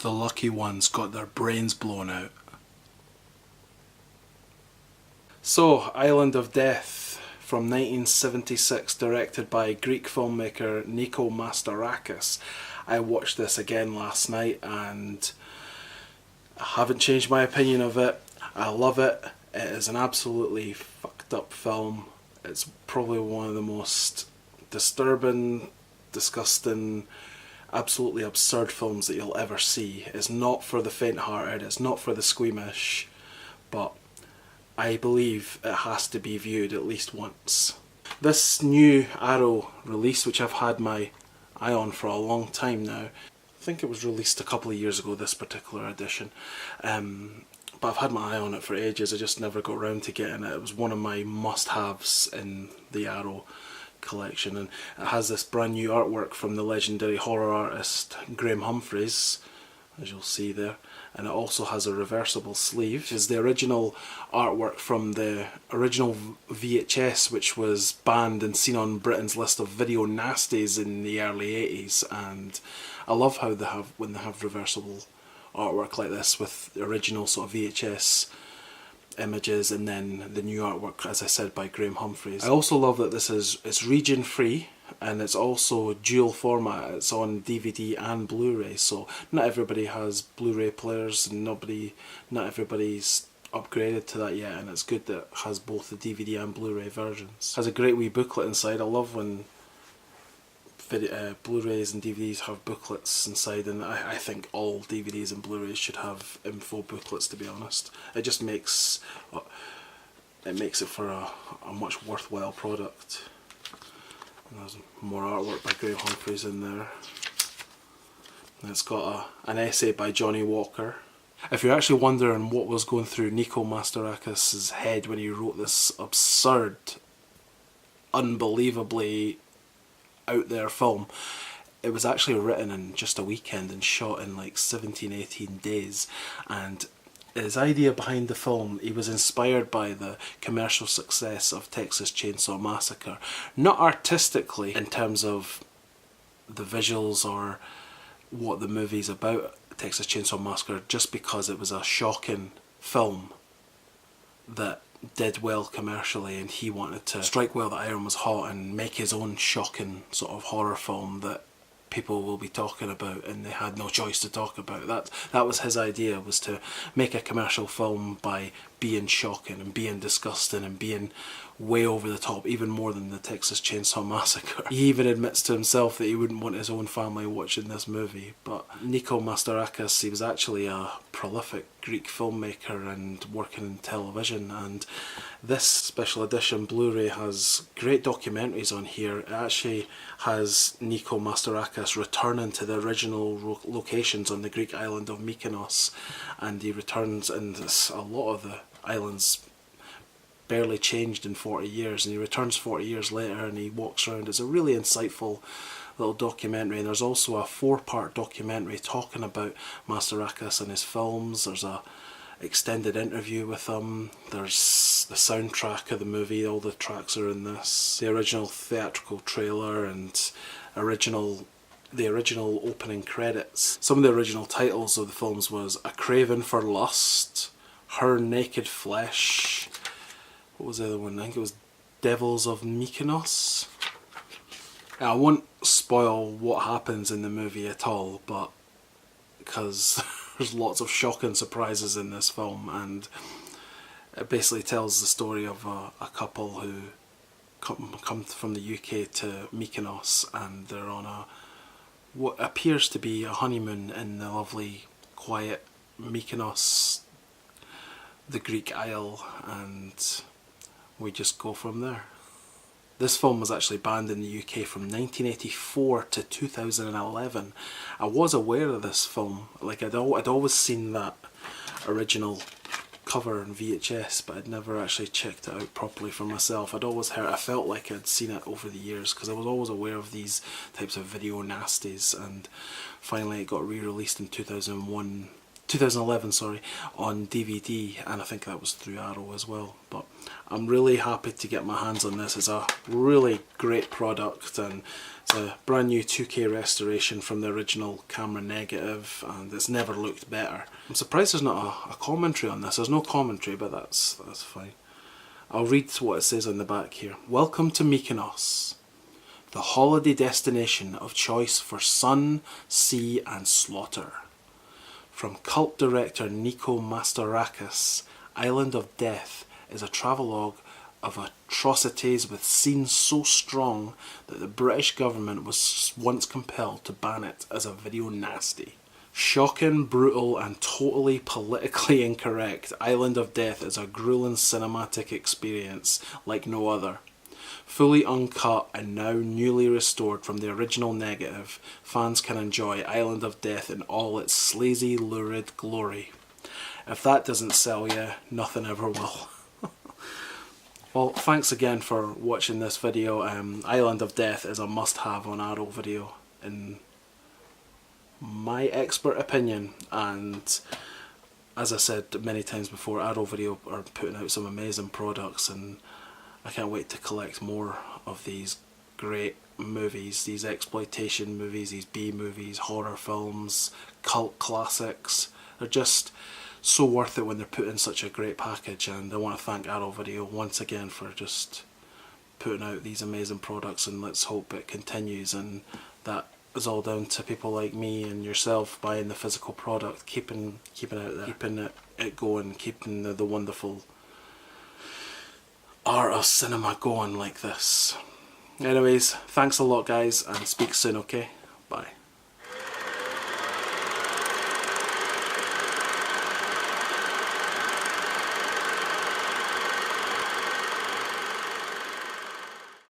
The lucky ones got their brains blown out. So, Island of Death from 1976, directed by Greek filmmaker Nico Mastorakis. I watched this again last night and I haven't changed my opinion of it. I love it. It is an absolutely fucked up film. It's probably one of the most disturbing, disgusting, absolutely absurd films that you'll ever see. It's not for the faint-hearted, it's not for the squeamish, but I believe it has to be viewed at least once. This new Arrow release, which I've had my eye on for a long time now, I think it was released a couple of years ago, this particular edition, but I've had my eye on it for ages. I just never got around to getting it. It was one of my must-haves in the Arrow collection, and it has this brand new artwork from the legendary horror artist Graham Humphreys, as you'll see there, and it also has a reversible sleeve, which is the original artwork from the original VHS, which was banned and seen on Britain's list of video nasties in the early 80s. And I love how they have, when they have reversible artwork like this with the original sort of VHS images and then the new artwork, as I said, by Graham Humphreys. I also love that it's region free, and it's also dual format. It's on DVD and Blu-ray, so not everybody has Blu-ray players and not everybody's upgraded to that yet, and it's good that it has both the DVD and Blu-ray versions. It has a great wee booklet inside. I love when Blu-rays and DVDs have booklets inside, and I think all DVDs and Blu-rays should have info booklets, to be honest. It just makes it for a much worthwhile product. And there's more artwork by Graham Humphreys in there. And it's got an essay by Johnny Walker. If you're actually wondering what was going through Nico Mastorakis' head when he wrote this absurd, unbelievably out there film, it was actually written in just a weekend and shot in like 17-18 days. And his idea behind the film, he was inspired by the commercial success of Texas Chainsaw Massacre. Not artistically in terms of the visuals or what the movie's about, Texas Chainsaw Massacre, just because it was a shocking film that did well commercially, and he wanted to strike while the iron was hot and make his own shocking sort of horror film that people will be talking about, and they had no choice to talk about. That was his idea, was to make a commercial film by being shocking and being disgusting and being way over the top, even more than the Texas Chainsaw Massacre. He even admits to himself that he wouldn't want his own family watching this movie. But Nico Mastorakis, he was actually a prolific Greek filmmaker and working in television, and this special edition Blu-ray has great documentaries on here. It actually has Nico Mastorakis returning to the original locations on the Greek island of Mykonos, and he returns, and a lot of the islands barely changed in 40 years, and he returns 40 years later and he walks around. It's a really insightful little documentary, and there's also a 4-part documentary talking about Mastorakis and his films. There's a extended interview with him, there's the soundtrack of the movie, all the tracks are in this, the original theatrical trailer and the original opening credits. Some of the original titles of the films was A Craving For Lust, Her Naked Flesh, what was the other one? I think it was Devils of Mykonos. I won't spoil what happens in the movie at all, but because there's lots of shocking surprises in this film, and it basically tells the story of a couple who come from the UK to Mykonos, and they're on what appears to be a honeymoon in the lovely, quiet Mykonos, the Greek Isle, and we just go from there. This film was actually banned in the UK from 1984 to 2011. I was aware of this film, like I'd always seen that original cover in VHS, but I'd never actually checked it out properly for myself. I'd always heard, I felt like I'd seen it over the years because I was always aware of these types of video nasties, and finally it got re-released in 2001 2011, sorry, on DVD, and I think that was through Arrow as well. But I'm really happy to get my hands on this. It's a really great product, and it's a brand new 2K restoration from the original camera negative, and it's never looked better. I'm surprised there's not a commentary on this. There's no commentary, but that's fine. I'll read what it says on the back here. Welcome to Mykonos, the holiday destination of choice for sun, sea and slaughter. From cult director Nico Mastorakis, Island of Death is a travelogue of atrocities with scenes so strong that the British government was once compelled to ban it as a video nasty. Shocking, brutal and totally politically incorrect, Island of Death is a grueling cinematic experience like no other. Fully uncut and now newly restored from the original negative, fans can enjoy Island of Death in all its sleazy, lurid glory. If that doesn't sell you, nothing ever will. Well, thanks again for watching this video. Island of Death is a must-have on Arrow Video, in my expert opinion, and as I said many times before, Arrow Video are putting out some amazing products, and I can't wait to collect more of these great movies, these exploitation movies, these B movies, horror films, cult classics. They're just so worth it when they're put in such a great package, and I want to thank Arrow Video once again for just putting out these amazing products, and let's hope it continues, and that is all down to people like me and yourself buying the physical product, keeping it out there, keeping it going, keeping the wonderful art of cinema going like this. Anyways, thanks a lot guys, and speak soon, okay? Bye.